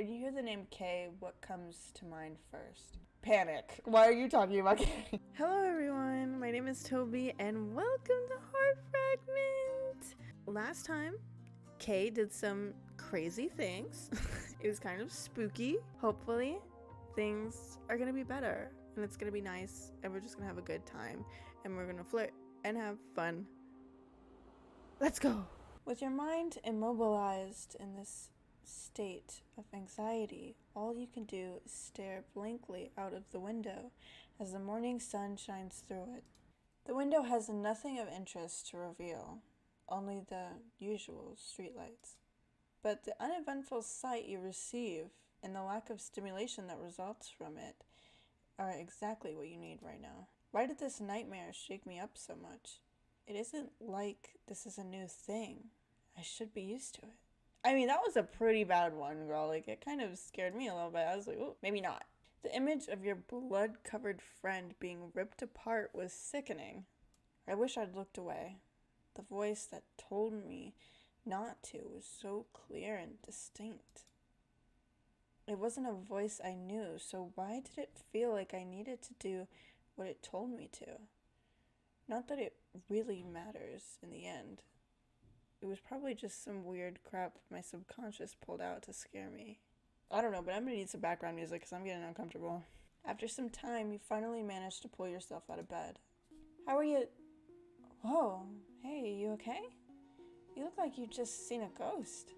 When you hear the name Kay, what comes to mind first? Panic. Why are you talking about Kay? Hello everyone, my name is Toby and welcome to Heart Fragment! Last time, Kay did some crazy things. It was kind of spooky. Hopefully, things are gonna be better and it's gonna be nice and we're just gonna have a good time and we're gonna flirt and have fun. Let's go! With your mind immobilized in this state of anxiety, all you can do is stare blankly out of the window as the morning sun shines through it. The window has nothing of interest to reveal, only the usual streetlights. But the uneventful sight you receive and the lack of stimulation that results from it are exactly what you need right now. Why did this nightmare shake me up so much? It isn't like this is a new thing. I should be used to it. I mean, that was a pretty bad one, girl. Like, it kind of scared me a little bit. I was like, oh, maybe not. The image of your blood-covered friend being ripped apart was sickening. I wish I'd looked away. The voice that told me not to was so clear and distinct. It wasn't a voice I knew, so why did it feel like I needed to do what it told me to? Not that it really matters in the end. It was probably just some weird crap my subconscious pulled out to scare me. I don't know, but I'm gonna need some background music because I'm getting uncomfortable. After some time, you finally managed to pull yourself out of bed. How are you? Whoa, hey, you okay? You look like you've just seen a ghost.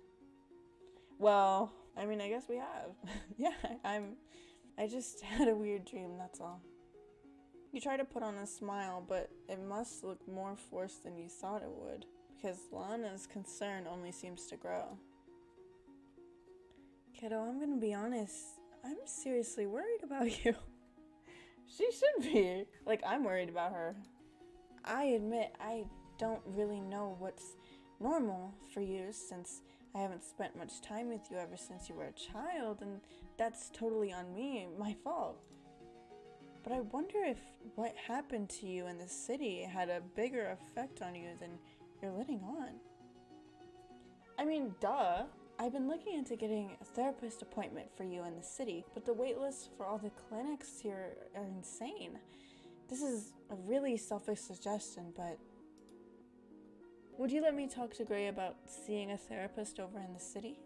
Well, I mean, I guess we have. Yeah, I just had a weird dream, that's all. You try to put on a smile, but it must look more forced than you thought it would, because Lana's concern only seems to grow. Kiddo, I'm gonna be honest, I'm seriously worried about you. She should be. Like, I'm worried about her. I admit I don't really know what's normal for you since I haven't spent much time with you ever since you were a child, and that's totally on me, my fault. But I wonder if what happened to you in the city had a bigger effect on you than you're letting on. I mean, duh. I've been looking into getting a therapist appointment for you in the city, but the wait lists for all the clinics here are insane. This is a really selfish suggestion, but would you let me talk to Gray about seeing a therapist over in the city?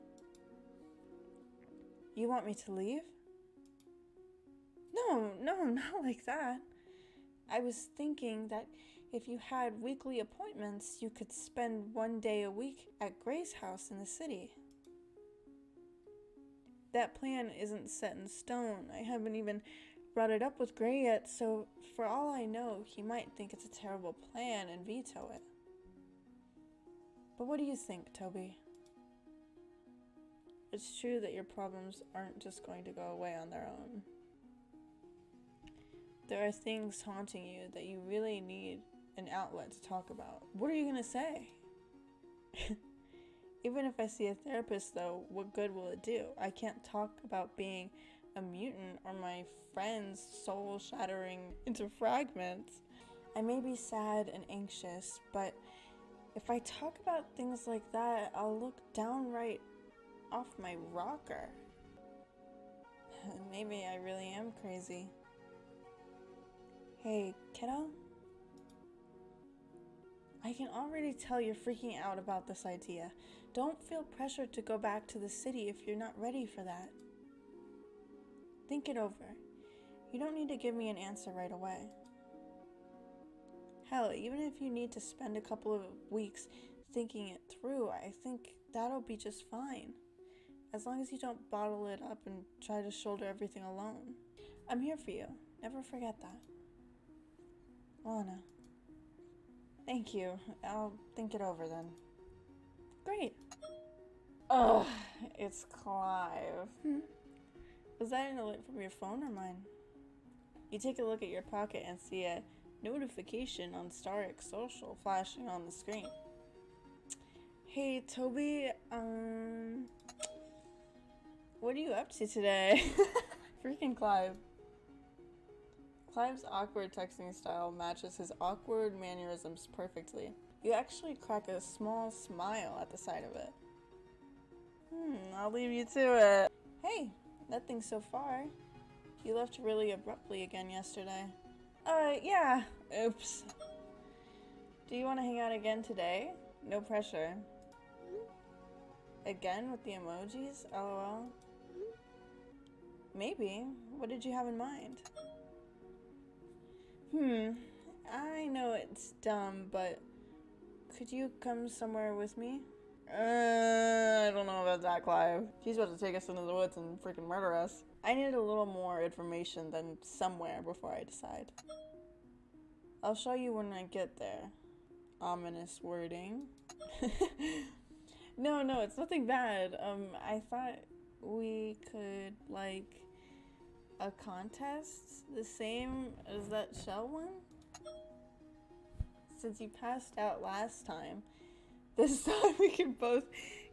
You want me to leave? No, not like that. I was thinking that if you had weekly appointments, you could spend one day a week at Gray's house in the city. That plan isn't set in stone. I haven't even brought it up with Gray yet, so for all I know, he might think it's a terrible plan and veto it. But what do you think, Toby? It's true that your problems aren't just going to go away on their own. There are things haunting you that you really need an outlet to talk about. What are you gonna say? Even if I see a therapist, though, what good will it do? I can't talk about being a mutant or my friend's soul shattering into fragments. I may be sad and anxious, but if I talk about things like that, I'll look downright off my rocker. Maybe I really am crazy. Hey, kiddo? I can already tell you're freaking out about this idea. Don't feel pressured to go back to the city if you're not ready for that. Think it over. You don't need to give me an answer right away. Hell, even if you need to spend a couple of weeks thinking it through, I think that'll be just fine. As long as you don't bottle it up and try to shoulder everything alone. I'm here for you. Never forget that. Lana. Thank you. I'll think it over then. Great. Ugh, it's Clive. Was that an alert from your phone or mine? You take a look at your pocket and see a notification on Starrick Social flashing on the screen. Hey, Toby, what are you up to today? Freaking Clive. Clive's awkward texting style matches his awkward mannerisms perfectly. You actually crack a small smile at the sight of it. I'll leave you to it. Hey, nothing so far. You left really abruptly again yesterday. Yeah. Oops. Do you want to hang out again today? No pressure. Again with the emojis? LOL. Maybe. What did you have in mind? I know it's dumb, but could you come somewhere with me? I don't know about that, Clive. He's about to take us into the woods and freaking murder us. I need a little more information than somewhere before I decide. I'll show you when I get there. Ominous wording. No, it's nothing bad. I thought we could, like, a contest? The same as that shell one? Since you passed out last time, this time we can both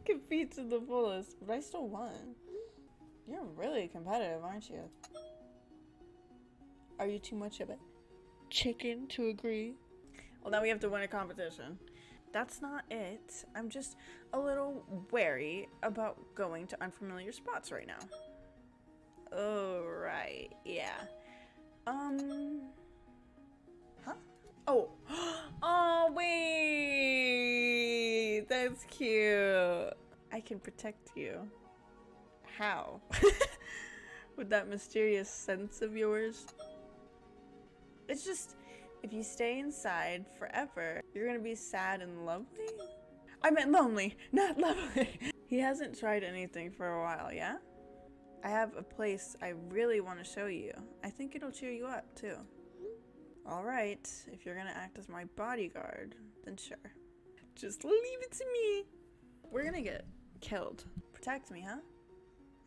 compete to the fullest, but I still won. You're really competitive, aren't you? Are you too much of a chicken to agree? Well, now we have to win a competition. That's not it. I'm just a little wary about going to unfamiliar spots right now. Oh, right. Yeah. Huh? Oh. Oh, wait. That's cute. I can protect you. How? With that mysterious sense of yours? It's just, if you stay inside forever, you're gonna be sad and lovely? I meant lonely, not lovely. He hasn't tried anything for a while, yeah? I have a place I really want to show you. I think it'll cheer you up, too. Alright, if you're gonna act as my bodyguard, then sure. Just leave it to me. We're gonna get killed. Protect me, huh?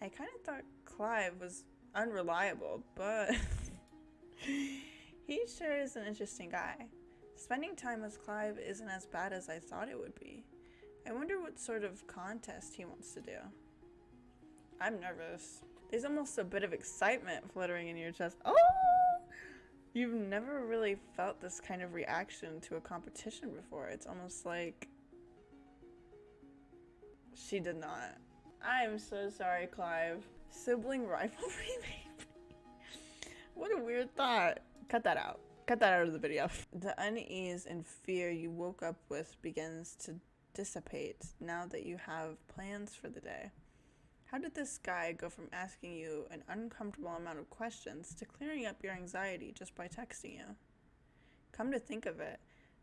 I kind of thought Clive was unreliable, but he sure is an interesting guy. Spending time with Clive isn't as bad as I thought it would be. I wonder what sort of contest he wants to do. I'm nervous. There's almost a bit of excitement fluttering in your chest. Oh! You've never really felt this kind of reaction to a competition before. It's almost like she did not. I'm so sorry, Clive. Sibling rivalry, maybe? What a weird thought. Cut that out. Cut that out of the video. The unease and fear you woke up with begins to dissipate now that you have plans for the day. How did this guy go from asking you an uncomfortable amount of questions to clearing up your anxiety just by texting you? Come to think of it,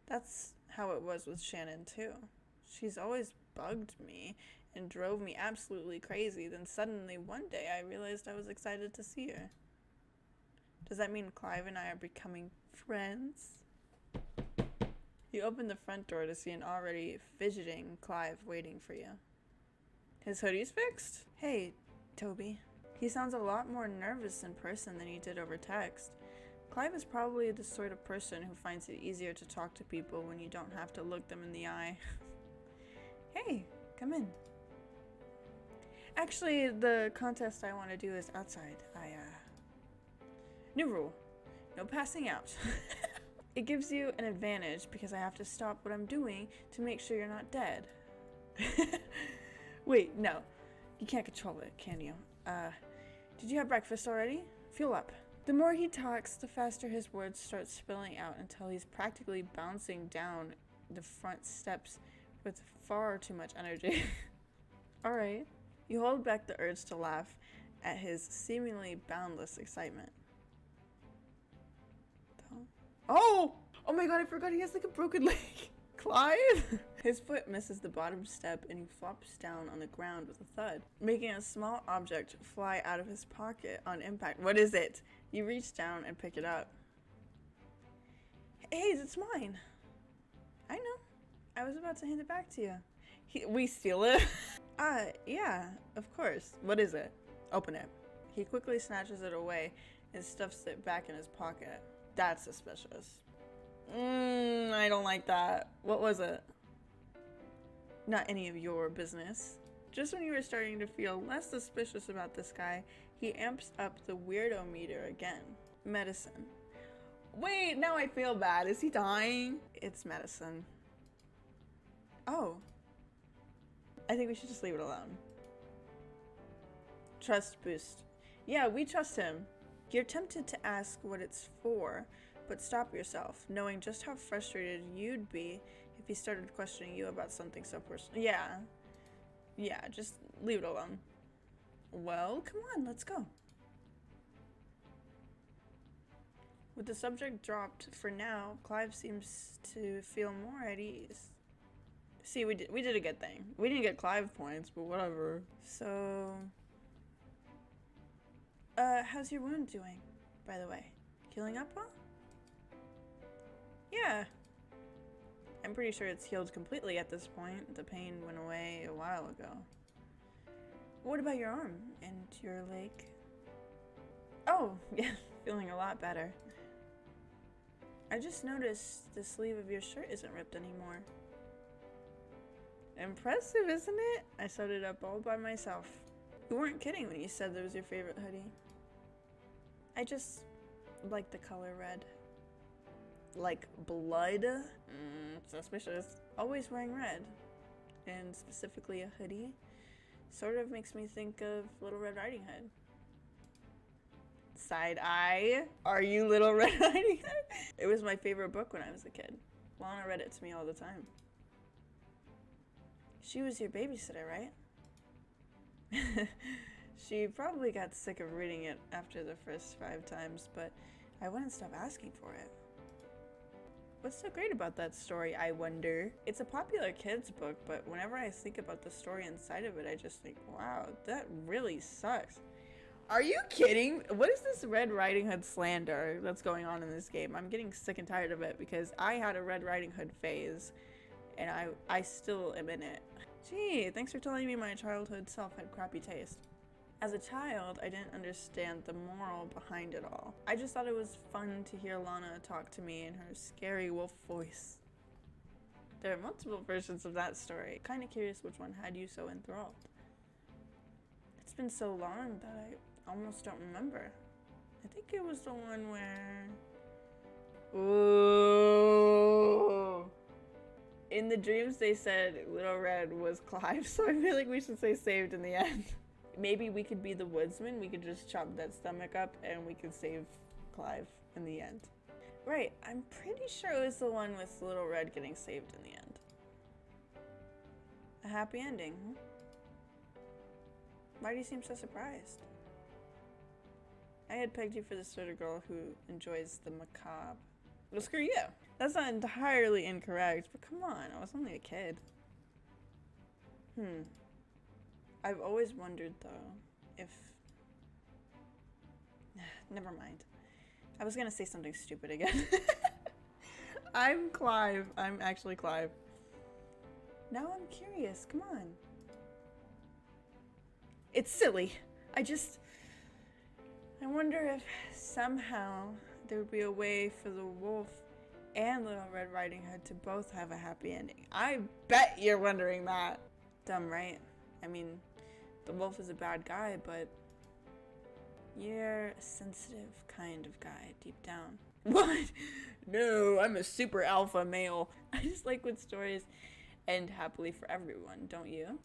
that's how it was with Shannon too. She's always bugged me and drove me absolutely crazy. Then suddenly one day I realized I was excited to see her. Does that mean Clive and I are becoming friends? You open the front door to see an already fidgeting Clive waiting for you. His hoodie's fixed? Hey, Toby. He sounds a lot more nervous in person than he did over text. Clive is probably the sort of person who finds it easier to talk to people when you don't have to look them in the eye. Hey, come in. Actually, the contest I want to do is outside. New rule. No passing out. It gives you an advantage because I have to stop what I'm doing to make sure you're not dead. Wait, no. You can't control it, can you? Did you have breakfast already? Fuel up. The more he talks, the faster his words start spilling out until he's practically bouncing down the front steps with far too much energy. Alright. You hold back the urge to laugh at his seemingly boundless excitement. Oh! Oh my god, I forgot he has like a broken leg. Clive? His foot misses the bottom step and he flops down on the ground with a thud, making a small object fly out of his pocket on impact. What is it? You reach down and pick it up. Hey, it's mine. I know. I was about to hand it back to you. We steal it? Yeah, of course. What is it? Open it. He quickly snatches it away and stuffs it back in his pocket. That's suspicious. I don't like that. What was it? Not any of your business. Just when you were starting to feel less suspicious about this guy, he amps up the weirdo meter again. Medicine. Wait, now I feel bad. Is he dying? It's medicine. Oh. I think we should just leave it alone. Trust boost. Yeah, we trust him. You're tempted to ask what it's for, but stop yourself, knowing just how frustrated you'd be if he started questioning you about something so personal. Yeah, just leave it alone. Well, come on, let's go. With the subject dropped for now, Clive seems to feel more at ease. See, we did a good thing. We didn't get Clive points, but whatever. So, how's your wound doing, by the way? Healing up well? Yeah. I'm pretty sure it's healed completely at this point. The pain went away a while ago. What about your arm and your leg? Oh, yeah, feeling a lot better. I just noticed the sleeve of your shirt isn't ripped anymore. Impressive, isn't it? I sewed it up all by myself. You weren't kidding when you said that was your favorite hoodie. I just like the color red. Like blood? Suspicious. Always wearing red, and specifically a hoodie, sort of makes me think of Little Red Riding Hood. Side eye. Are you Little Red Riding Hood? It was my favorite book when I was a kid. Lana read it to me all the time. She was your babysitter, right? She probably got sick of reading it after the first 5 times, but I wouldn't stop asking for it. What's so great about that story, I wonder? It's a popular kids book, but whenever I think about the story inside of it, I just think, wow, that really sucks. Are you kidding? What is this Red Riding Hood slander that's going on in this game? I'm getting sick and tired of it because I had a Red Riding Hood phase, and I still am in it. Gee, thanks for telling me my childhood self had crappy taste. As a child, I didn't understand the moral behind it all. I just thought it was fun to hear Lana talk to me in her scary wolf voice. There are multiple versions of that story. Kinda curious which one had you so enthralled. It's been so long that I almost don't remember. I think it was the one where... Ooh. In the dreams they said Little Red was Clive, so I feel like we should say saved in the end. Maybe we could be the woodsman, we could just chop that stomach up and we could save Clive in the end. Right, I'm pretty sure it was the one with Little Red getting saved in the end. A happy ending, huh? Why do you seem so surprised? I had pegged you for the sort of girl who enjoys the macabre. Well, screw you. That's not entirely incorrect, but come on, I was only a kid. I've always wondered, though, if... Never mind. I was gonna say something stupid again. I'm Clive. I'm actually Clive. Now I'm curious. Come on. It's silly. I wonder if somehow there would be a way for the wolf and Little Red Riding Hood to both have a happy ending. I bet you're wondering that. Dumb, right? I mean, the wolf is a bad guy, but you're a sensitive kind of guy deep down. What? No, I'm a super alpha male. I just like when stories end happily for everyone, don't you?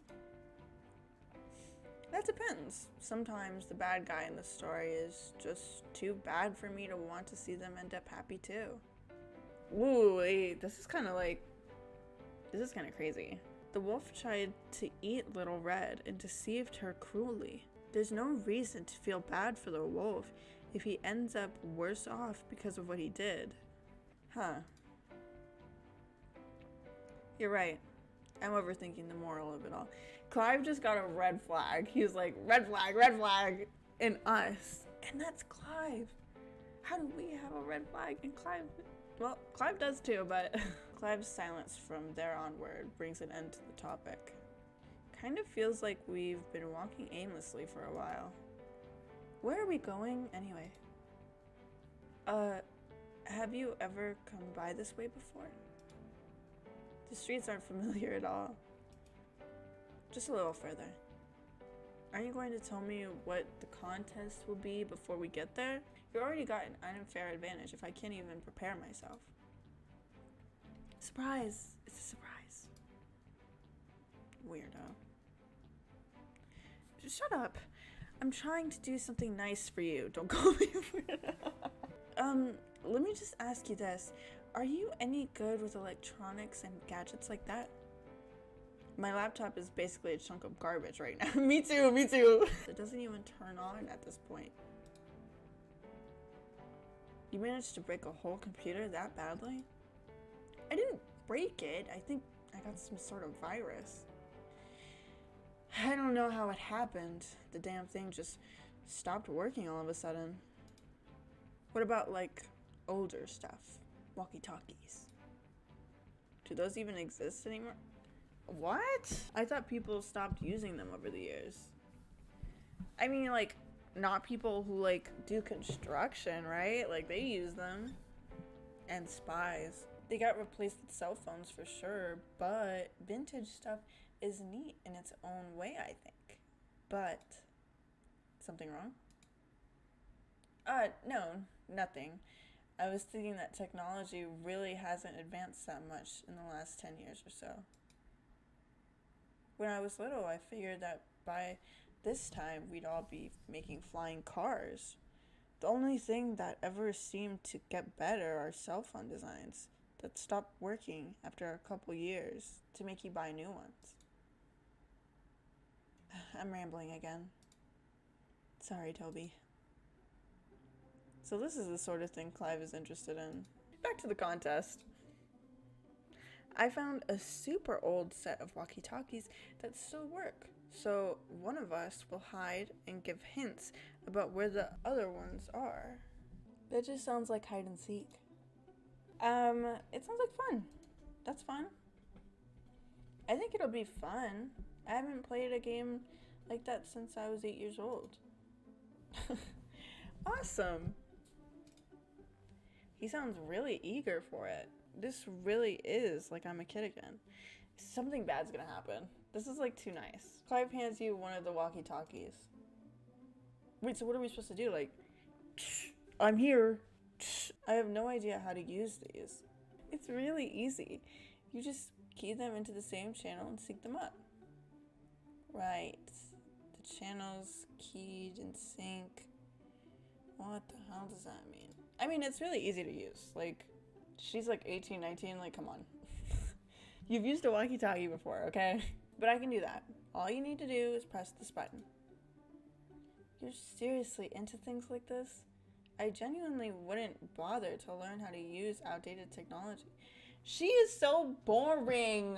That depends. Sometimes the bad guy in the story is just too bad for me to want to see them end up happy too. Ooh, wait, this is kind of crazy. The wolf tried to eat Little Red and deceived her cruelly. There's no reason to feel bad for the wolf if he ends up worse off because of what he did. Huh. You're right. I'm overthinking the moral of it all. Clive just got a red flag. He's like, red flag, in us. And that's Clive. How do we have a red flag and Clive? Well, Clive does too, but Clive's silence from there onward brings an end to the topic. Kind of feels like we've been walking aimlessly for a while. Where are we going anyway? Have you ever come by this way before? The streets aren't familiar at all. Just a little further. Aren't you going to tell me what the contest will be before we get there? You already got an unfair advantage if I can't even prepare myself. Surprise! It's a surprise. Weirdo. Just shut up. I'm trying to do something nice for you. Don't call me weird. Let me just ask you this. Are you any good with electronics and gadgets like that? My laptop is basically a chunk of garbage right now. Me too, me too. It doesn't even turn on at this point. You managed to break a whole computer that badly? I didn't break it. I think I got some sort of virus. I don't know how it happened. The damn thing just stopped working all of a sudden. What about, like, older stuff? Walkie-talkies. Do those even exist anymore? What? I thought people stopped using them over the years. I mean, like, not people who, like, do construction, right? Like, they use them. And spies. They got replaced with cell phones for sure, but vintage stuff is neat in its own way, I think. But, something wrong? No, nothing. I was thinking that technology really hasn't advanced that much in the last 10 years or so. When I was little, I figured that by this time, we'd all be making flying cars. The only thing that ever seemed to get better are cell phone designs that stopped working after a couple years to make you buy new ones. I'm rambling again. Sorry, Toby. So this is the sort of thing Clive is interested in. Back to the contest. I found a super old set of walkie-talkies that still work. So one of us will hide and give hints about where the other ones are. That just sounds like hide and seek. It sounds like fun. That's fun. I think it'll be fun. I haven't played a game like that since I was 8 years old. Awesome. He sounds really eager for it. This really is like I'm a kid again. Something bad's gonna happen. This is like too nice. Clive hands you one of the walkie-talkies. Wait, so what are we supposed to do? Like, I'm here. I have no idea how to use these. It's really easy. You just key them into the same channel and sync them up. Right. The channels keyed and sync. What the hell does that mean? I mean, it's really easy to use. Like, she's like 18, 19, like, come on. You've used a walkie-talkie before, okay? But I can do that. All you need to do is press this button. You're seriously into things like this? I genuinely wouldn't bother to learn how to use outdated technology. She is so boring.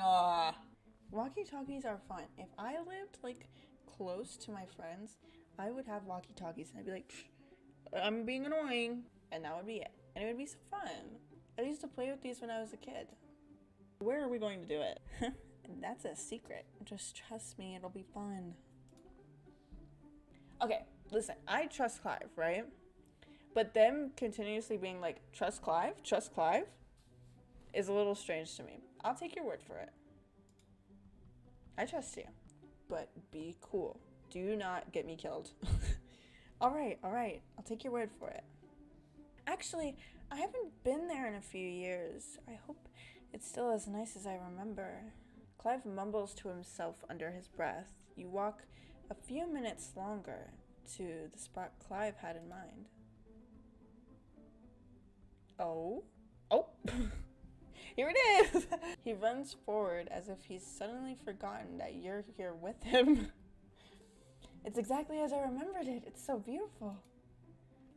Walkie-talkies are fun. If I lived, like, close to my friends, I would have walkie-talkies and I'd be like, I'm being annoying. And that would be it. And it would be so fun. I used to play with these when I was a kid. Where are we going to do it? That's a secret. Just trust me, it'll be fun. Okay, listen, I trust Clive, right? But them continuously being like, trust Clive, is a little strange to me. I'll take your word for it. I trust you. But be cool. Do not get me killed. All right, I'll take your word for it. Actually, I haven't been there in a few years. I hope it's still as nice as I remember. Clive mumbles to himself under his breath. You walk a few minutes longer to the spot Clive had in mind. Oh, here it is! He runs forward as if he's suddenly forgotten that you're here with him. It's exactly as I remembered it. It's so beautiful.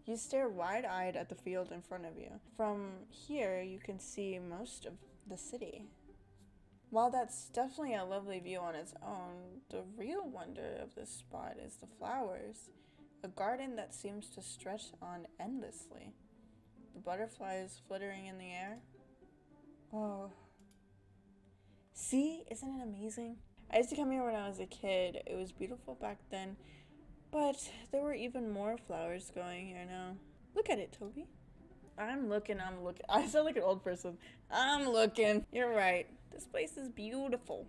You stare wide-eyed at the field in front of you. From here, you can see most of the city. While that's definitely a lovely view on its own, the real wonder of this spot is the flowers. A garden that seems to stretch on endlessly. The butterflies flittering in the air. Oh. See? Isn't it amazing? I used to come here when I was a kid. It was beautiful back then. But there were even more flowers growing here now. Look at it, Toby. I'm looking. I sound like an old person. I'm looking. You're right. This place is beautiful.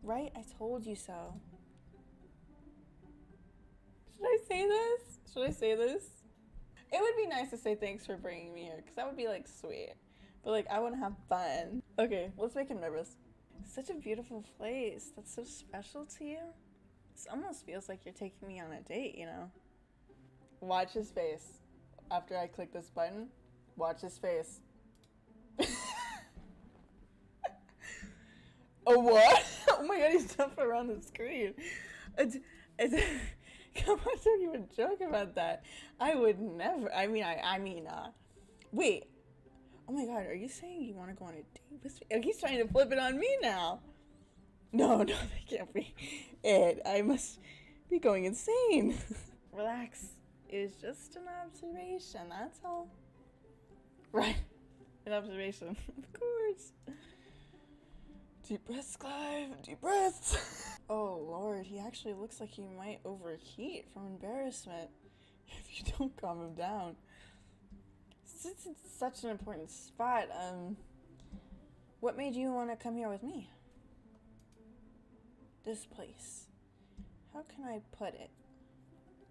Right? I told you so. Should I say this? It would be nice to say thanks for bringing me here, because that would be, like, sweet. But, like, I want to have fun. Okay, let's make him nervous. Such a beautiful place. That's so special to you. This almost feels like you're taking me on a date, you know? Watch his face. After I click this button, watch his face. Oh, what? Oh my god, he's jumping around the screen. It's come on, don't even joke about that. I would never. Wait. Oh my god, are you saying you want to go on a date with me? Oh, he's trying to flip it on me now. No, that can't be it. I must be going insane. Relax. It was just an observation, that's all. Right. An observation. Of course. Deep breaths, Clive. Deep breaths. Oh, Lord. He actually looks like he might overheat from embarrassment if you don't calm him down. Since it's such an important spot, what made you want to come here with me? This place. How can I put it?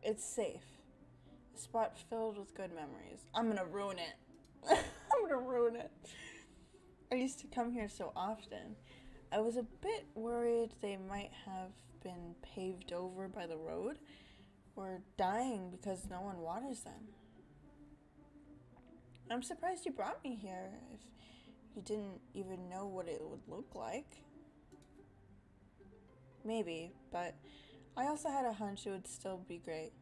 It's safe. A spot filled with good memories. I'm gonna ruin it. I'm gonna ruin it. I used to come here so often. I was a bit worried they might have been paved over by the road or dying because no one waters them. I'm surprised you brought me here if you didn't even know what it would look like. Maybe, but I also had a hunch it would still be great.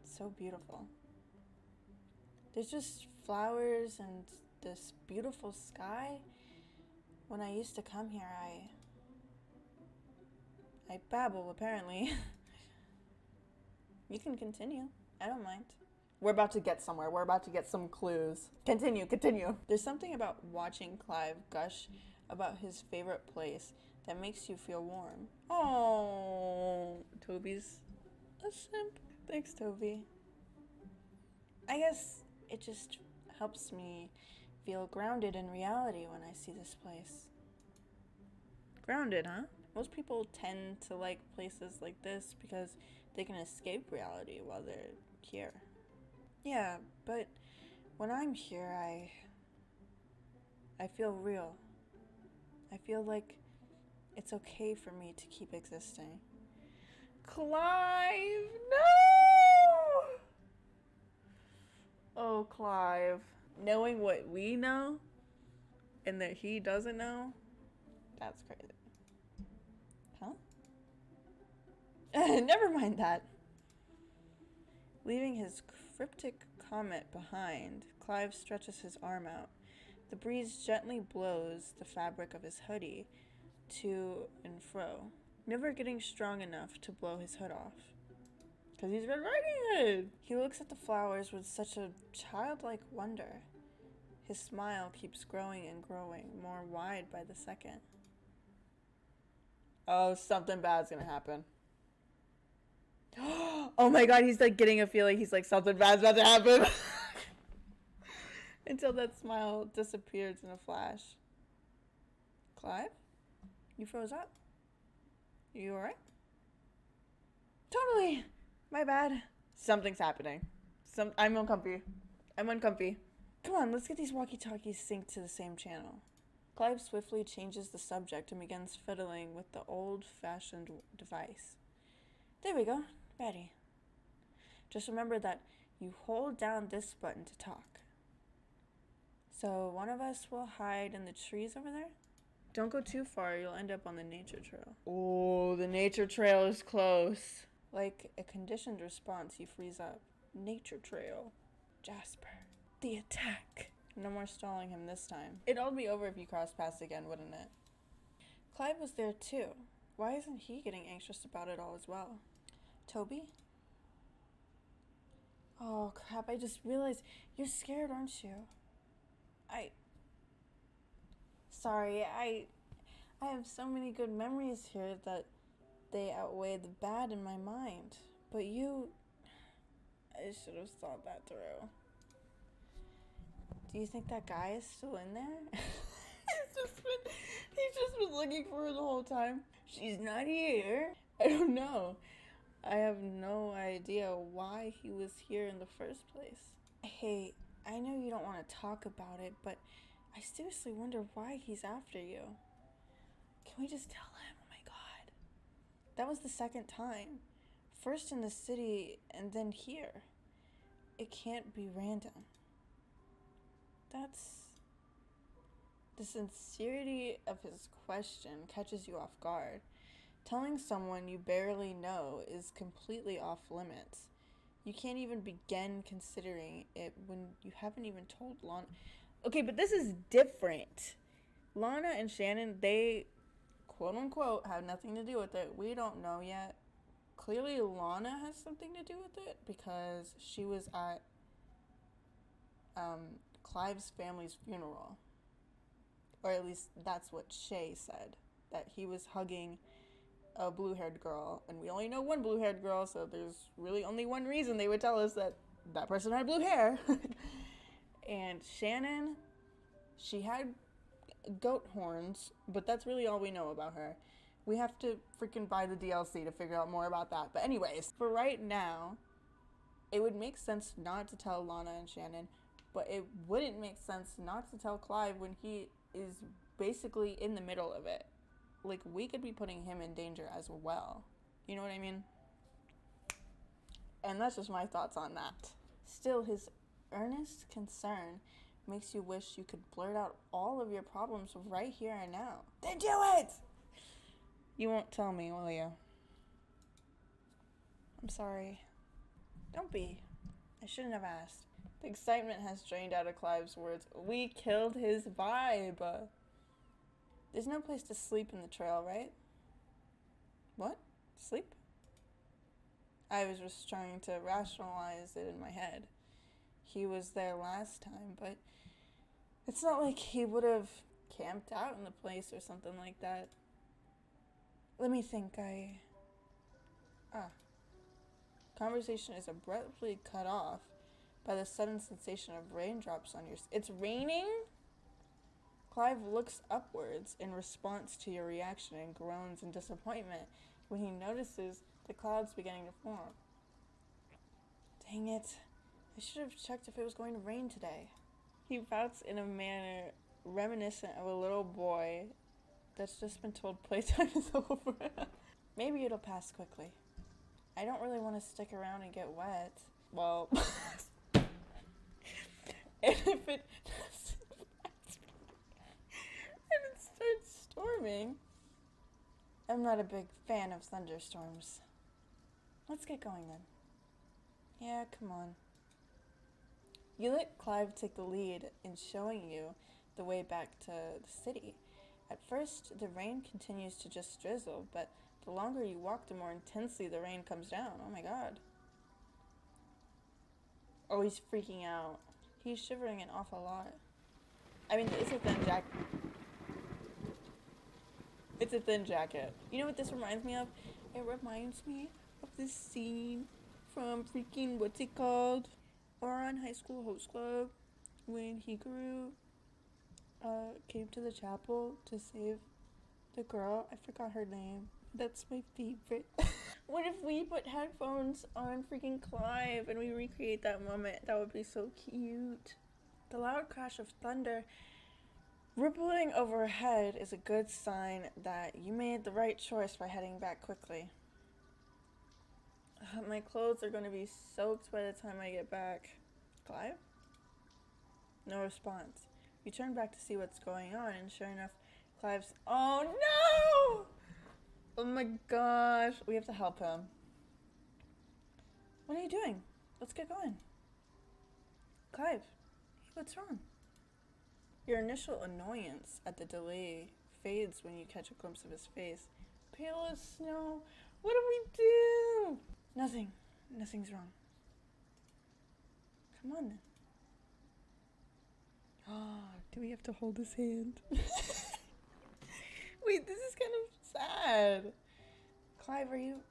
It's so beautiful. There's just flowers and this beautiful sky. When I used to come here, I babble, apparently. You can continue. I don't mind. We're about to get somewhere. We're about to get some clues. Continue. There's something about watching Clive gush about his favorite place that makes you feel warm. Oh, Toby's a simp. Thanks, Toby. I guess it just helps me feel grounded in reality when I see this place. Grounded, huh? Most people tend to like places like this because they can escape reality while they're here. Yeah, but when I'm here, I feel real. I feel like it's okay for me to keep existing. Clive, no! Oh, Clive. Knowing what we know and that he doesn't know, that's crazy. Huh? Never mind that. Leaving his cryptic comment behind, Clive stretches his arm out. The breeze gently blows the fabric of his hoodie to and fro, never getting strong enough to blow his hood off. Because he's been writing it! He looks at the flowers with such a childlike wonder. His smile keeps growing and growing, more wide by the second. Oh, something bad's gonna happen. Oh my god, he's like getting a feeling he's like, something bad's about to happen. Until that smile disappears in a flash. Clive? You froze up? You alright? Totally! My bad. Something's happening. I'm uncomfy. Come on, let's get these walkie-talkies synced to the same channel. Clive swiftly changes the subject and begins fiddling with the old-fashioned device. There we go. Ready. Just remember that you hold down this button to talk. So one of us will hide in the trees over there. Don't go too far, you'll end up on the nature trail. Oh, the nature trail is close. Like a conditioned response, you freeze up. Nature trail. Jasper. The attack. No more stalling him this time. It'd all be over if you crossed paths again, wouldn't it? Clive was there too. Why isn't he getting anxious about it all as well? Toby? Oh crap, I just realized you're scared, aren't you? Sorry, I have so many good memories here that they outweigh the bad in my mind. But I should have thought that through. Do you think that guy is still in there? He's just been looking for her the whole time. She's not here. I don't know. I have no idea why he was here in the first place. Hey, I know you don't want to talk about it, but I seriously wonder why he's after you. Can we just tell him? Oh my god. That was the second time. First in the city and then here. It can't be random. That's... The sincerity of his question catches you off guard. Telling someone you barely know is completely off limits. You can't even begin considering it when you haven't even told Lana. Okay, but this is different. Lana and Shannon, they, quote unquote, have nothing to do with it. We don't know yet. Clearly Lana has something to do with it because she was at Clive's family's funeral. Or at least that's what Shay said. That he was hugging a blue-haired girl. And we only know one blue-haired girl, so there's really only one reason they would tell us that that person had blue hair. And Shannon, she had goat horns, but that's really all we know about her. We have to freaking buy the DLC to figure out more about that. But anyways, for right now, it would make sense not to tell Lana and Shannon, but it wouldn't make sense not to tell Clive when he is basically in the middle of it. Like, we could be putting him in danger as well. You know what I mean? And that's just my thoughts on that. Still, his earnest concern makes you wish you could blurt out all of your problems right here and now. Then do it! You won't tell me, will you? I'm sorry. Don't be. I shouldn't have asked. The excitement has drained out of Clive's words. We killed his vibe. There's no place to sleep in the trail, right? What? Sleep? I was just trying to rationalize it in my head. He was there last time, but it's not like he would have camped out in the place or something like that. Let me think. Conversation is abruptly cut off by the sudden sensation of raindrops on your... It's raining? Clive looks upwards in response to your reaction and groans in disappointment when he notices the clouds beginning to form. Dang it. I should have checked if it was going to rain today. He pouts in a manner reminiscent of a little boy that's just been told playtime is over. Maybe it'll pass quickly. I don't really want to stick around and get wet. Well, and if it and it starts storming, I'm not a big fan of thunderstorms. Let's get going then. Yeah, come on. You let Clive take the lead in showing you the way back to the city. At first, the rain continues to just drizzle, but the longer you walk, the more intensely the rain comes down. Oh my god. Oh, he's freaking out. He's shivering an awful lot. I mean, it's a thin jacket. It's a thin jacket. You know what this reminds me of? It reminds me of this scene from freaking, what's it called? Or on High School Host Club, when Hikaru came to the chapel to save the girl. I forgot her name. That's my favorite. What if we put headphones on freaking Clive and we recreate that moment? That would be so cute. The loud crash of thunder rippling overhead is a good sign that you made the right choice by heading back quickly. My clothes are going to be soaked by the time I get back. Clive? No response. You turn back to see what's going on, and sure enough, Clive's... Oh no! Oh my gosh. We have to help him. What are you doing? Let's get going. Clive, what's wrong? Your initial annoyance at the delay fades when you catch a glimpse of his face. Pale as snow. What do we do? Nothing. Nothing's wrong. Come on then. Oh, do we have to hold his hand? Wait, this is kind of sad. Clive, are you...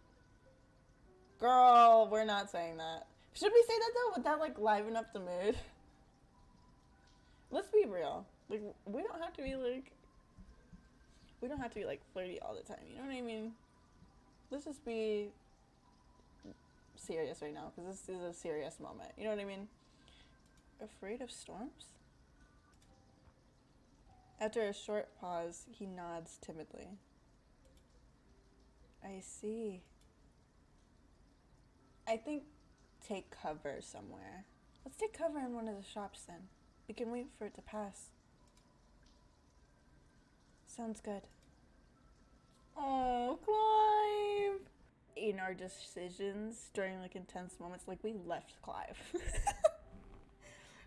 Girl, we're not saying that. Should we say that though? Would that like liven up the mood? Let's be real. Like, we don't have to be like flirty all the time. You know what I mean? Let's just be serious right now, because this is a serious moment. You know what I mean? Afraid of storms? After a short pause, he nods timidly. I see. I think take cover somewhere. Let's take cover in one of the shops then. We can wait for it to pass. Sounds good. Oh, Clive! In our decisions during like intense moments, like we left Clive.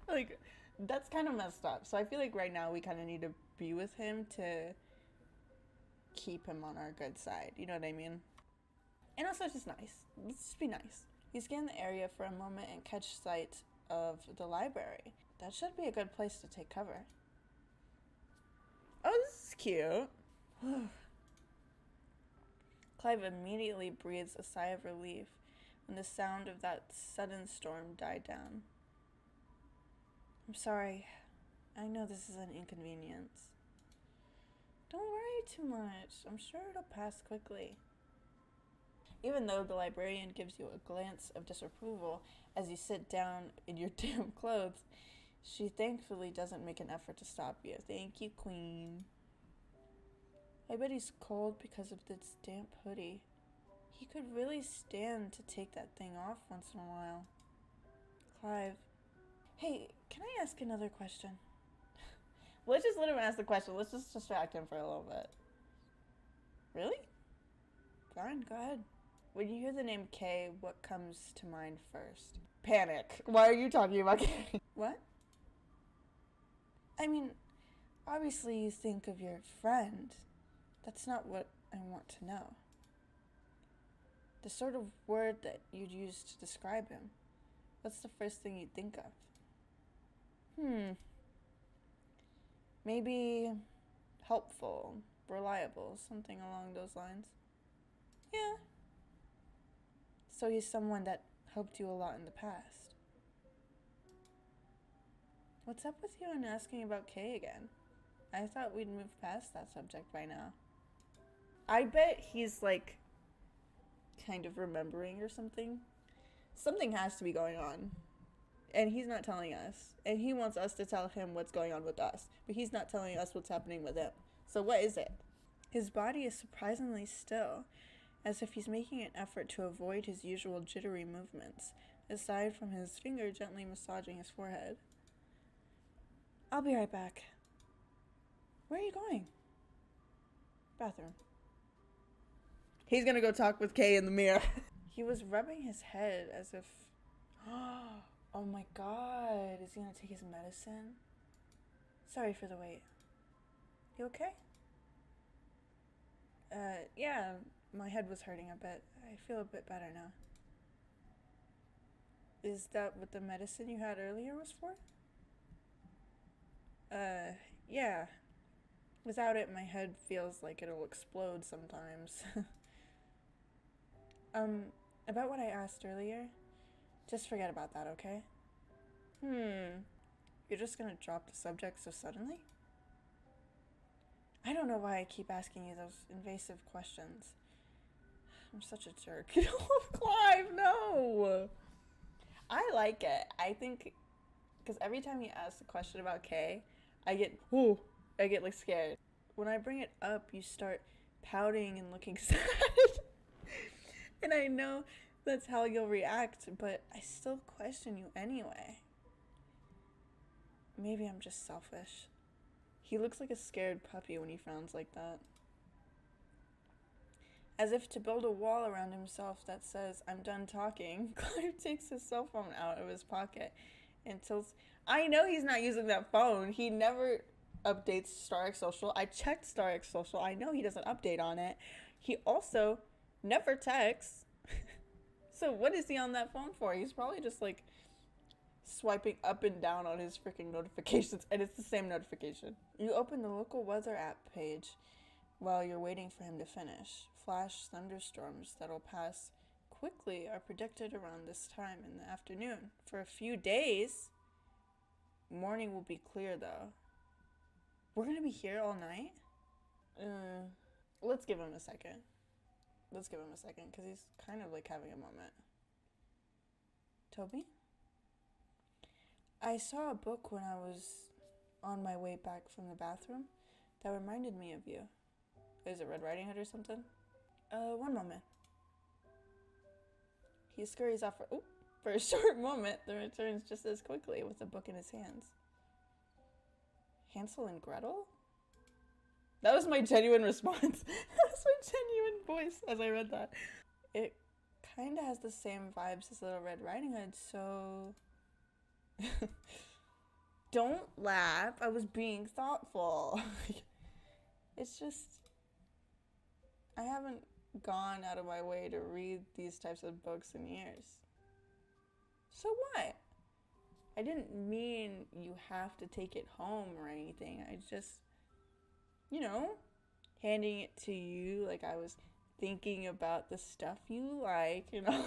Like, that's kind of messed up. So I feel like right now we kind of need to be with him to keep him on our good side. You know what I mean? And also it's just nice. Let's just be nice. You scan the area for a moment and catch sight of the library. That should be a good place to take cover. Oh, this is cute. Clive immediately breathes a sigh of relief when the sound of that sudden storm died down. I'm sorry. I know this is an inconvenience. Don't worry too much. I'm sure it'll pass quickly. Even though the librarian gives you a glance of disapproval as you sit down in your damp clothes, she thankfully doesn't make an effort to stop you. Thank you, Queen. I bet he's cold because of this damp hoodie. He could really stand to take that thing off once in a while. Clive. Hey, can I ask another question? Let's just let him ask the question. Let's just distract him for a little bit. Really? Fine, go ahead. When you hear the name Kay, what comes to mind first? Panic. Why are you talking about Kay? What? I mean, obviously you think of your friend. That's not what I want to know. The sort of word that you'd use to describe him. What's the first thing you'd think of? Maybe helpful, reliable, something along those lines. Yeah. So he's someone that helped you a lot in the past. What's up with you and asking about Kay again? I thought we'd moved past that subject by now. I bet he's like kind of remembering or something. Something has to be going on. And he's not telling us. And he wants us to tell him what's going on with us. But he's not telling us what's happening with him. So what is it? His body is surprisingly still, as if he's making an effort to avoid his usual jittery movements, aside from his finger gently massaging his forehead. I'll be right back. Where are you going? Bathroom. He's gonna go talk with Kay in the mirror. He was rubbing his head as if... Oh my god, is he gonna take his medicine? Sorry for the wait. You okay? Yeah, my head was hurting a bit. I feel a bit better now. Is that what the medicine you had earlier was for? Yeah. Without it, my head feels like it'll explode sometimes. About what I asked earlier, just forget about that, okay? You're just gonna drop the subject so suddenly? I don't know why I keep asking you those invasive questions. I'm such a jerk. No, Clive, no! I like it. I think, because every time you ask a question about Kay, I get like scared. When I bring it up, you start pouting and looking sad. And I know that's how you'll react, but I still question you anyway. Maybe I'm just selfish. He looks like a scared puppy when he frowns like that. As if to build a wall around himself that says, I'm done talking, Clive takes his cell phone out of his pocket and tilts. I know he's not using that phone. He never updates StarX Social. I checked StarX Social. I know he doesn't update on it. He also never texts. So what is he on that phone for? He's probably just like swiping up and down on his freaking notifications, and it's the same notification. You open the local weather app page while you're waiting for him to finish. Flash thunderstorms that'll pass quickly are predicted around this time in the afternoon. For a few days, morning will be clear though. We're gonna be here all night? Let's give him a second. Because he's kind of like having a moment. Toby? I saw a book when I was on my way back from the bathroom that reminded me of you. Is it Red Riding Hood or something? One moment. He scurries off for a short moment, then returns just as quickly with a book in his hands. Hansel and Gretel? That was my genuine response. That was my genuine voice as I read that. It kind of has the same vibes as Little Red Riding Hood, so... Don't laugh. I was being thoughtful. It's just... I haven't gone out of my way to read these types of books in years. So what? I didn't mean you have to take it home or anything. I just, you know, handing it to you like I was thinking about the stuff you like, you know.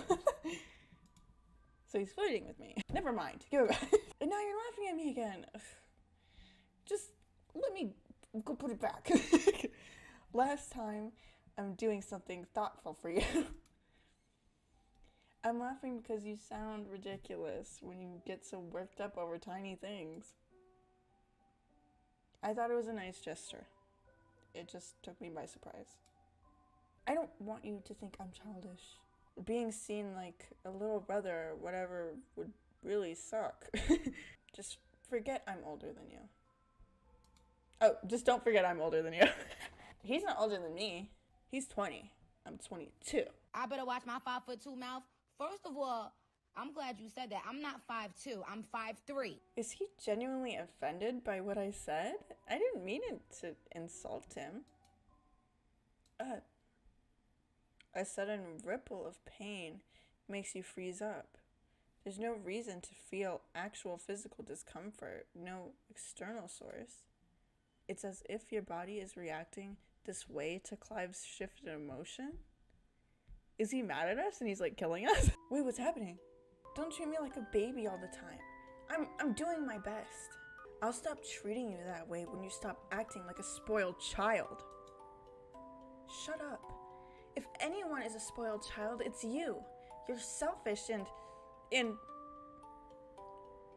So he's flirting with me. Never mind. Give it back. And now you're laughing at me again. Just let me go put it back. Last time I'm doing something thoughtful for you. I'm laughing because you sound ridiculous when you get so worked up over tiny things. I thought it was a nice gesture. It just took me by surprise. I don't want you to think I'm childish. Being seen like a little brother or whatever would really suck. Just forget I'm older than you. Oh, just don't forget I'm older than you. He's not older than me. He's 20. I'm 22. I better watch my 5'2" mouth. First of all, I'm glad you said that. I'm not 5'2". I'm 5'3". Is he genuinely offended by what I said? I didn't mean it to insult him. A sudden ripple of pain makes you freeze up. There's no reason to feel actual physical discomfort, no external source. It's as if your body is reacting this way to Clive's shift in emotion. Is he mad at us and he's like killing us? Wait, what's happening? Don't treat me like a baby all the time. I'm doing my best. I'll stop treating you that way when you stop acting like a spoiled child. Shut up. If anyone is a spoiled child, it's you. You're selfish and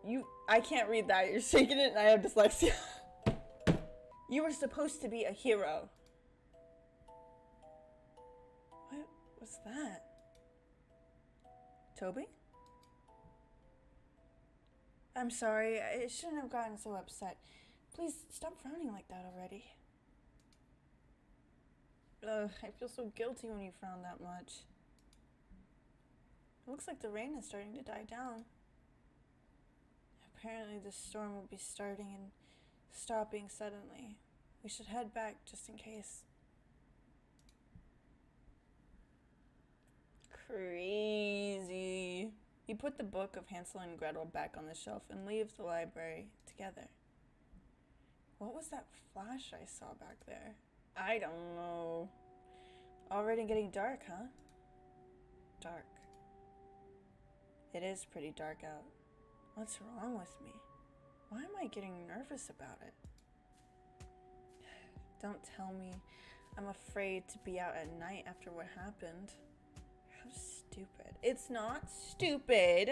you, I can't read that. You're shaking it and I have dyslexia. You were supposed to be a hero. What was that? Toby? I'm sorry. I shouldn't have gotten so upset. Please stop frowning like that already. Ugh, I feel so guilty when you frown that much. It looks like the rain is starting to die down. Apparently the storm will be starting and stopping suddenly. We should head back just in case. Crazy. You put the book of Hansel and Gretel back on the shelf and leave the library together. What was that flash I saw back there? I don't know. Already getting dark, huh? Dark. It is pretty dark out. What's wrong with me? Why am I getting nervous about it? Don't tell me I'm afraid to be out at night after what happened. How stupid. It's not stupid.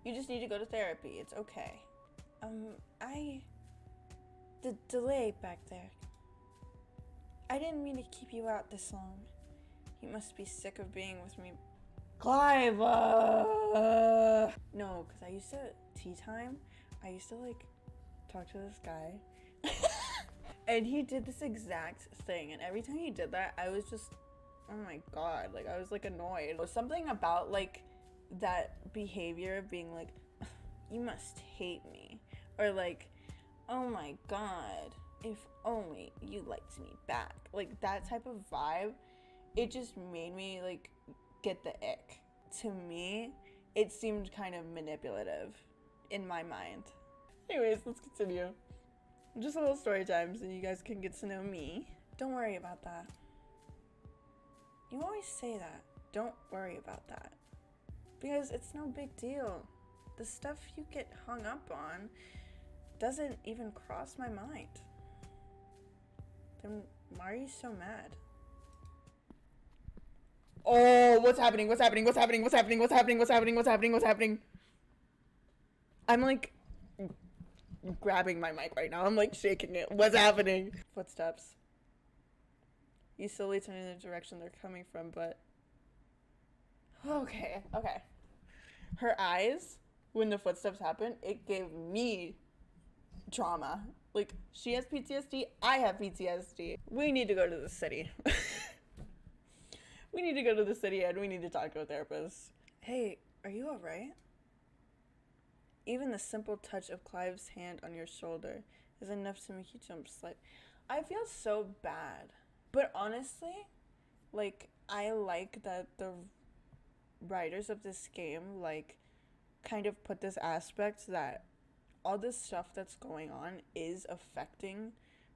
You just need to go to therapy. It's okay. The delay back there. I didn't mean to keep you out this long. You must be sick of being with me. Clive! No, because I used to, tea time, I used to like talk to this guy. And he did this exact thing. And every time he did that, I was just, oh my God, like I was like annoyed. Something about like that behavior of being like, you must hate me. Or like, oh my God, if only you liked me back. Like that type of vibe, it just made me like get the ick. To me, it seemed kind of manipulative in my mind. Anyways, let's continue. Just a little story time so you guys can get to know me. Don't worry about that. You always say that. Don't worry about that. Because it's no big deal. The stuff you get hung up on doesn't even cross my mind. Then why are you so mad? Oh, what's happening? What's happening? What's happening? What's happening? What's happening? What's happening? What's happening? What's happening? I'm like grabbing my mic right now. I'm like shaking it. What's happening? Footsteps. You slowly turn in the direction they're coming from, but Okay, okay. Her eyes, when the footsteps happened, it gave me trauma. Like, she has PTSD, I have PTSD. We need to go to the city. We need to go to the city and we need to talk to a therapist. Hey, are you alright? Even the simple touch of Clive's hand on your shoulder is enough to make you jump slightly. I feel so bad. But honestly, like, I like that the writers of this game, like, kind of put this aspect that all this stuff that's going on is affecting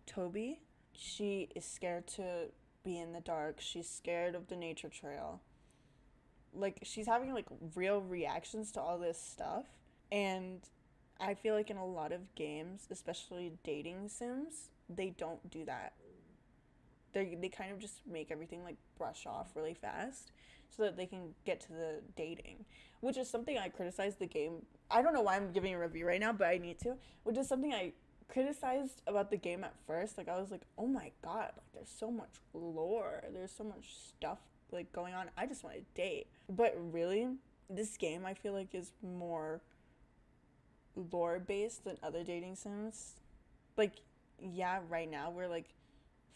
Toby. She is scared to be in the dark. She's scared of the nature trail. Like, she's having, like, real reactions to all this stuff. And I feel like in a lot of games, especially dating sims, they don't do that. They kind of just make everything, like, brush off really fast so that they can get to the dating, which is something I criticized the game. I don't know why I'm giving a review right now, but I need to, which is something I criticized about the game at first. Like, I was like, oh my god, like, there's so much lore, there's so much stuff, like, going on. I just want to date. But really, this game, I feel like, is more lore based than other dating sims. Like, yeah, right now we're, like,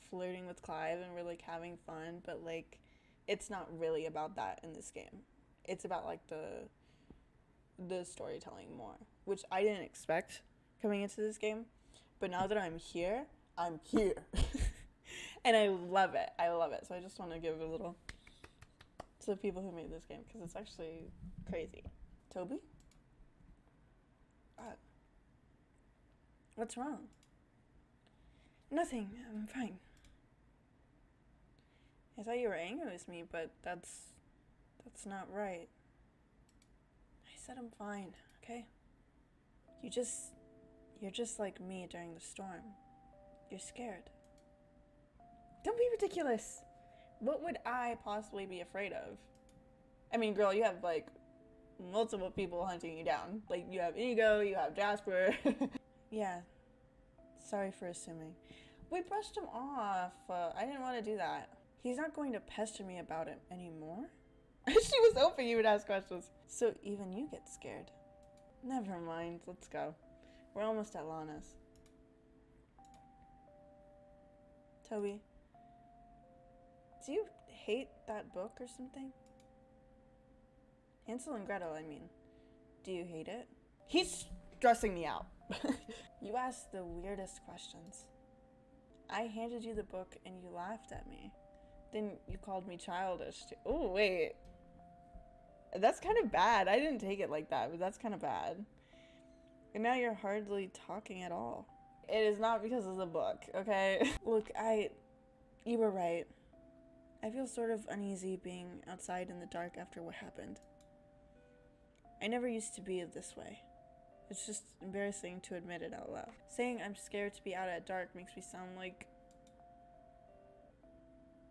flirting with Clive and we're, like, having fun, but, like, it's not really about that in this game. It's about, like, the storytelling more, which I didn't expect coming into this game. But now that I'm here, I'm here. And I love it. I love it. So I just want to give a little to the people who made this game, because it's actually crazy. Toby? What's wrong? Nothing. I'm fine. I thought you were angry with me, but that's not right. I said I'm fine, okay? You're just like me during the storm. You're scared. Don't be ridiculous. What would I possibly be afraid of? I mean, girl, you have, like, multiple people hunting you down. Like, you have Ego, you have Jasper. Yeah. Sorry for assuming. We brushed him off. I didn't want to do that. He's not going to pester me about it anymore. She was hoping you would ask questions. So even you get scared. Never mind. Let's go. We're almost at Lana's. Toby, do you hate that book or something? Hansel and Gretel, I mean. Do you hate it? He's stressing me out. You asked the weirdest questions. I handed you the book and you laughed at me. Then you called me childish too. Oh, wait. That's kind of bad. I didn't take it like that, but that's kind of bad. And now you're hardly talking at all. It is not because of the book, okay? Look, you were right. I feel sort of uneasy being outside in the dark after what happened. I never used to be this way. It's just embarrassing to admit it out loud. Saying I'm scared to be out at dark makes me sound like...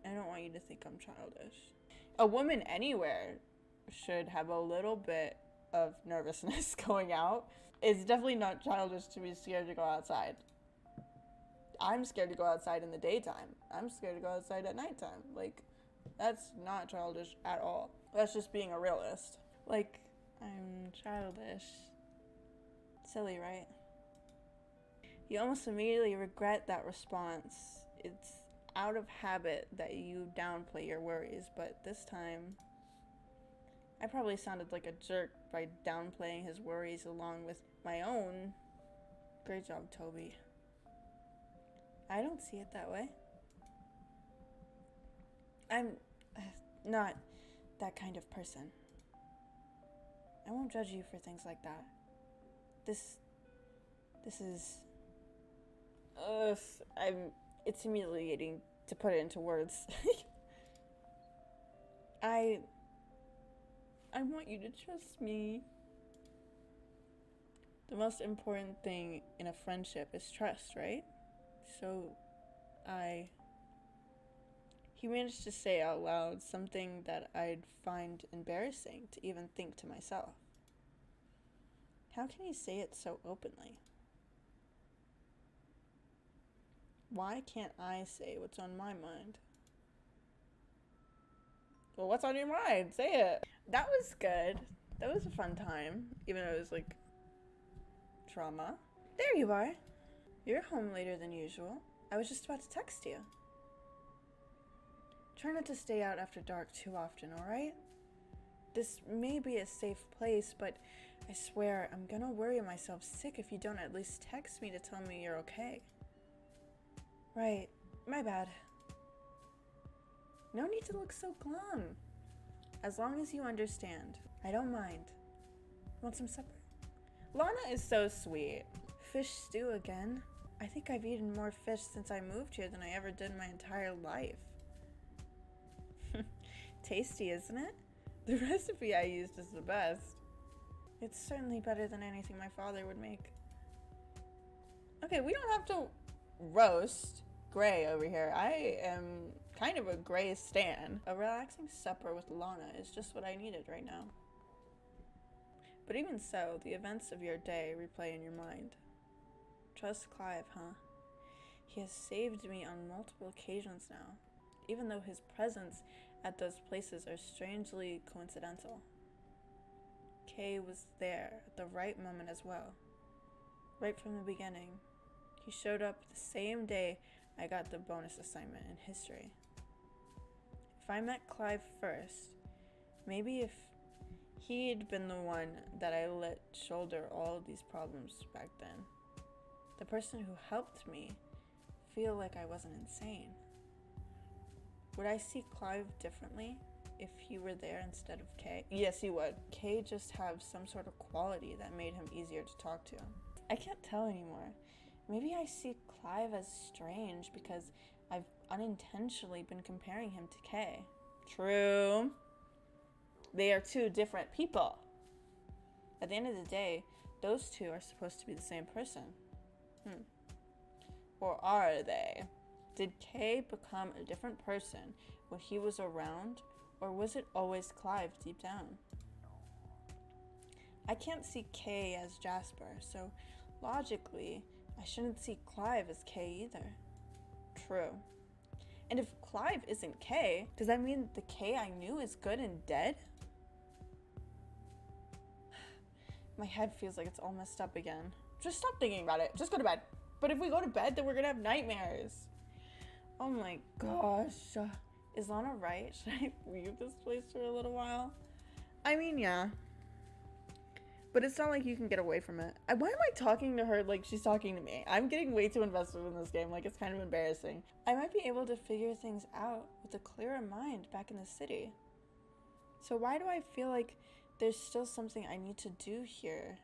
I don't want you to think I'm childish. A woman anywhere should have a little bit of nervousness going out. It's definitely not childish to be scared to go outside. I'm scared to go outside in the daytime. I'm scared to go outside at nighttime. Like, that's not childish at all. That's just being a realist. Like, I'm childish. Silly, right? You almost immediately regret that response. It's out of habit that you downplay your worries, but this time I probably sounded like a jerk by downplaying his worries along with my own. Great job, Toby. I don't see it that way. I'm not that kind of person. I won't judge you for things like that. This is... It's humiliating to put it into words. I want you to trust me. The most important thing in a friendship is trust, right? So, He managed to say out loud something that I'd find embarrassing to even think to myself. How can he say it so openly? Why can't I say what's on my mind? Well, what's on your mind? Say it. That was good. That was a fun time, even though it was like trauma. There you are. You're home later than usual. I was just about to text you. Try not to stay out after dark too often, alright? This may be a safe place, but I swear I'm gonna worry myself sick if you don't at least text me to tell me you're okay. Right, my bad. No need to look so glum. As long as you understand, I don't mind. Want some supper? Lana is so sweet. Fish stew again? I think I've eaten more fish since I moved here than I ever did in my entire life. Tasty, isn't it? The recipe I used is the best. It's certainly better than anything my father would make. Okay, we don't have to roast Gray over here. I am kind of a Gray stan. A relaxing supper with Lana is just what I needed right now. But even so, the events of your day replay in your mind. Trust Clive, huh? He has saved me on multiple occasions now, even though his presence at those places are strangely coincidental. Kay was there at the right moment as well. Right from the beginning. He showed up the same day I got the bonus assignment in history. If I met Clive first, maybe if he'd been the one that I let shoulder all of these problems back then. The person who helped me feel like I wasn't insane. Would I see Clive differently if he were there instead of Kay? Yes, he would. Kay just have some sort of quality that made him easier to talk to. I can't tell anymore. Maybe I see Clive as strange because I've unintentionally been comparing him to Kay. True. They are two different people. At the end of the day, those two are supposed to be the same person. Or are they? Did Kay become a different person when he was around, or was it always Clive deep down? I can't see Kay as Jasper, so logically, I shouldn't see Clive as Kay either. True. And if Clive isn't Kay, does that mean the Kay I knew is good and dead? My head feels like it's all messed up again. Just stop thinking about it. Just go to bed. But if we go to bed, then we're gonna have nightmares. Oh my gosh. Is Lana right? Should I leave this place for a little while? I mean, yeah. But it's not like you can get away from it. Why am I talking to her like she's talking to me? I'm getting way too invested in this game. Like, it's kind of embarrassing. I might be able to figure things out with a clearer mind back in the city. So why do I feel like there's still something I need to do here?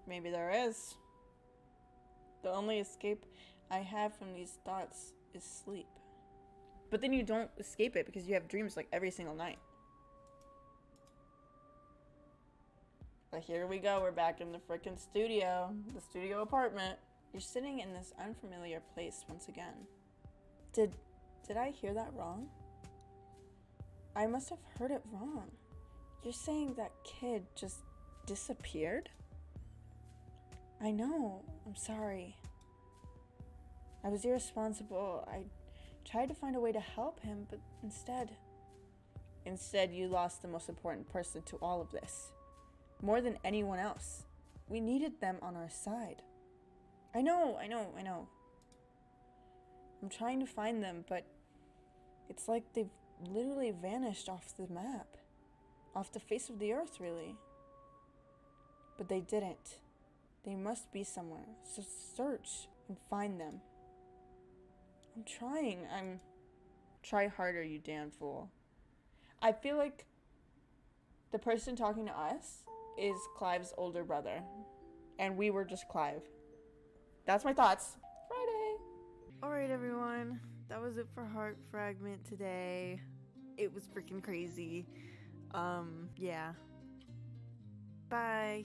Maybe there is. The only escape I have from these thoughts is sleep. But then you don't escape it because you have dreams like every single night. But here we go, we're back in the frickin' studio, the studio apartment. You're sitting in this unfamiliar place once again. Did I hear that wrong? I must have heard it wrong. You're saying that kid just disappeared? I know, I'm sorry. I was irresponsible. I tried to find a way to help him, but instead you lost the most important person to all of this. More than anyone else. We needed them on our side. I know. I'm trying to find them, but it's like they've literally vanished off the map. Off the face of the earth, really. But they didn't. They must be somewhere. So search and find them. I'm trying. Try harder, you damn fool. I feel like the person talking to us is Clive's older brother. And we were just Clive. That's my thoughts. Friday. Alright, everyone. That was it for Heart Fragment today. It was freaking crazy. Yeah. Bye.